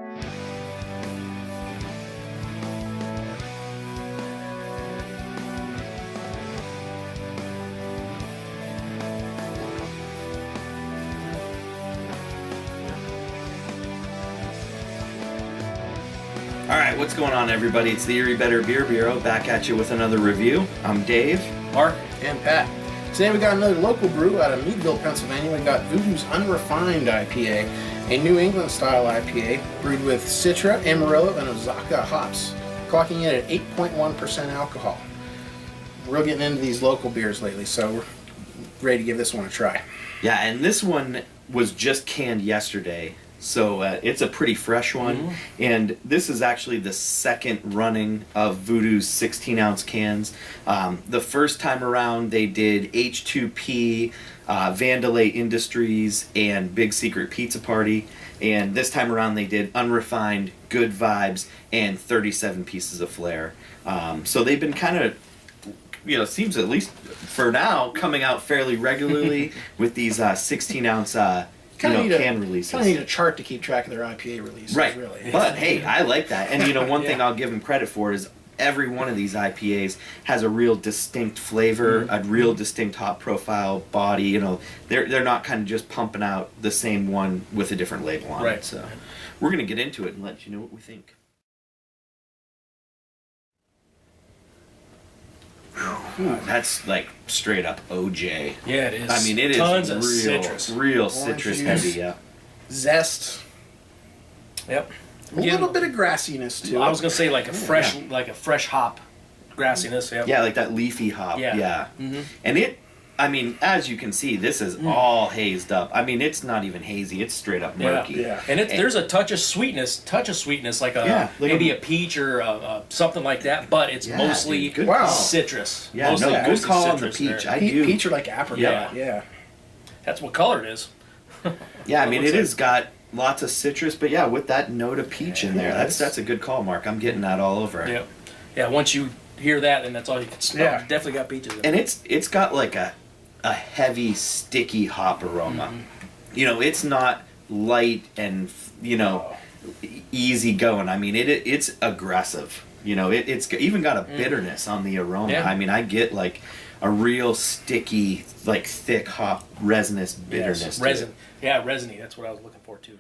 Alright, what's going on, everybody? It's the Erie Better Beer Bureau, back at you with another review. I'm Dave. Mark. And Pat. Today we got another local brew out of Meadville, Pennsylvania. We got Voodoo's Unrefined IPA, a New England style IPA brewed with Citra, Amarillo, and Azacca hops, clocking in at 8.1% alcohol. We're getting into these local beers lately, so we're ready to give this one a try. Yeah, and this one was just canned yesterday, so it's a pretty fresh one. Mm-hmm. And this is actually the second running of Voodoo's 16-ounce cans. The first time around, they did H2P, Vandalay Industries, and Big Secret Pizza Party. And this time around, they did Unrefined, Good Vibes, and 37 Pieces of Flair. So they've been kind of, seems at least for now, coming out fairly regularly with these 16-ounce can releases. Kind of need a chart to keep track of their IPA releases, right? Really. But hey, I like that. And one thing I'll give them credit for is every one of these IPAs has a real distinct flavor, a real distinct hop profile, body. They're not kind of just pumping out the same one with a different label on it. So we're gonna get into it and let you know what we think. That's like straight up OJ. Yeah, it is. I mean, it Tons is of citrus. Real citrus juice, heavy, yeah. Zest. Yep. A little bit of grassiness too. I was gonna say like a fresh hop grassiness. Yep. Yeah, like that leafy hop. Yeah. Mm-hmm. And as you can see, this is all hazed up. I mean, it's not even hazy; it's straight up murky. Yeah. And there's a touch of sweetness, like maybe a peach or something like that. But it's mostly citrus. Yeah, good call on the peach. I do. Peach or like apricot. Yeah. That's what color it is. Yeah, I mean, it has got lots of citrus, but yeah, with that note of peach in there, that's a good call, Mark. I'm getting that all over. Yeah. Yeah. Once you hear that, then that's all you can smell. Yeah. Definitely got peaches in it. And it's got like a heavy, sticky hop aroma. Mm-hmm. It's not light and easy going. I mean, it's aggressive. It's even got a bitterness on the aroma. Yeah. I mean, I get like a real sticky, like thick hop resinous bitterness. Yes, resin. Yeah, resiny. That's what I was looking for too.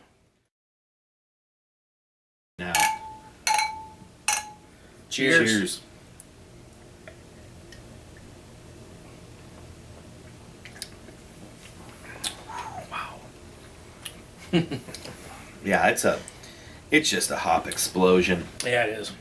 Now, cheers. Yeah, it's just a hop explosion. Yeah, it is.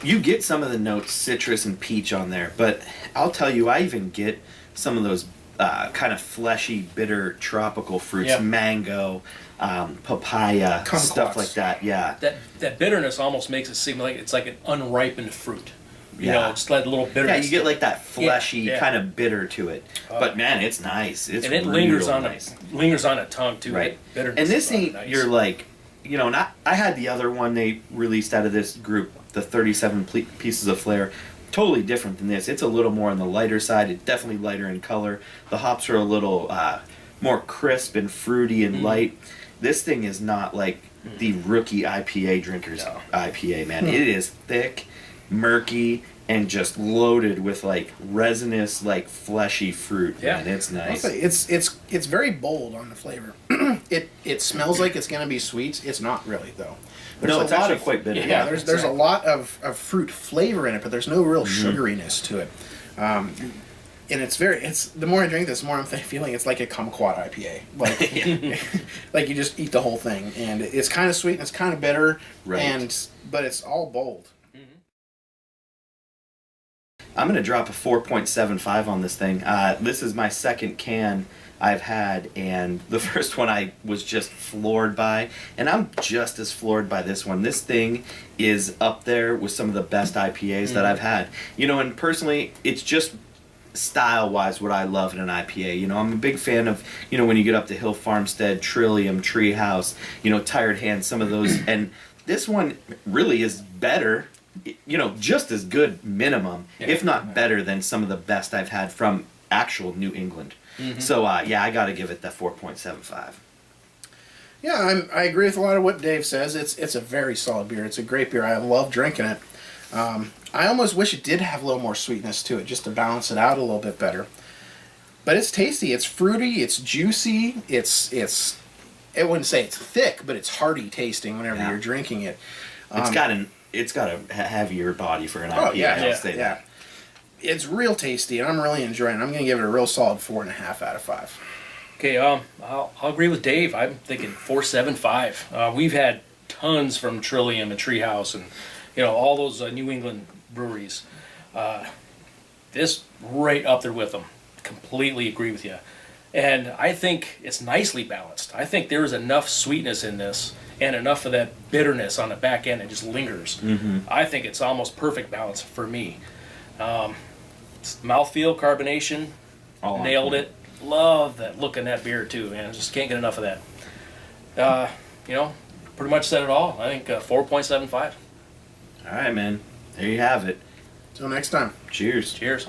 You get some of the notes, citrus and peach on there, but I'll tell you, I even get some of those kind of fleshy, bitter tropical fruits, mango, papaya, stuff like that. Yeah, that bitterness almost makes it seem like it's like an unripened fruit. Just like a little bitterness. Yeah, you get like that fleshy kind of bitter to it. But man, it's nice. It's it lingers on a tongue too. Right. Bitterness and this ain't you're like, and I had the other one they released out of this group, the 37 Pieces of Flair. Totally different than this. It's a little more on the lighter side. It's definitely lighter in color. The hops are a little more crisp and fruity and light. This thing is not like the rookie IPA drinkers IPA, man. It is thick, murky, and just loaded with like resinous, like fleshy fruit. Yeah, man. It's nice. It's very bold on the flavor. It smells like it's gonna be sweet. It's not really though. It's actually quite bitter. Yeah, there's a lot of fruit flavor in it, but there's no real sugariness to it. And the more I drink this, the more I'm feeling it's like a kumquat IPA. Like, like you just eat the whole thing, and it's kind of sweet and it's kind of bitter, but it's all bold. I'm going to drop a 4.75 on this thing. This is my second can I've had, and the first one I was just floored by, and I'm just as floored by this one. This thing is up there with some of the best IPAs that I've had. And personally, it's just style-wise what I love in an IPA. I'm a big fan of, when you get up to Hill Farmstead, Trillium, Treehouse, Tired Hands, some of those, and this one really is better, just as good minimum, if not better than some of the best I've had from actual New England. So, I got to give it that 4.75. Yeah, I agree with a lot of what Dave says. It's a very solid beer. It's a great beer. I love drinking it. I almost wish it did have a little more sweetness to it, just to balance it out a little bit better. But it's tasty. It's fruity. It's juicy. I wouldn't say it's thick, but it's hearty tasting whenever you're drinking it. It's got a heavier body for an IPA. Oh yeah, I'll say that. It's real tasty, and I'm really enjoying it. I'm going to give it a real solid 4.5 out of 5. Okay, I'll agree with Dave. I'm thinking 4.75. We've had tons from Trillium and Treehouse, and all those New England breweries. This right up there with them. Completely agree with you. And I think it's nicely balanced. I think there is enough sweetness in this and enough of that bitterness on the back end that just lingers. Mm-hmm. I think it's almost perfect balance for me. Mouthfeel, carbonation, nailed it. Love that look in that beer too, man. Just can't get enough of that. Pretty much said it all. I think 4.75. All right, man. There you have it. Till next time. Cheers. Cheers.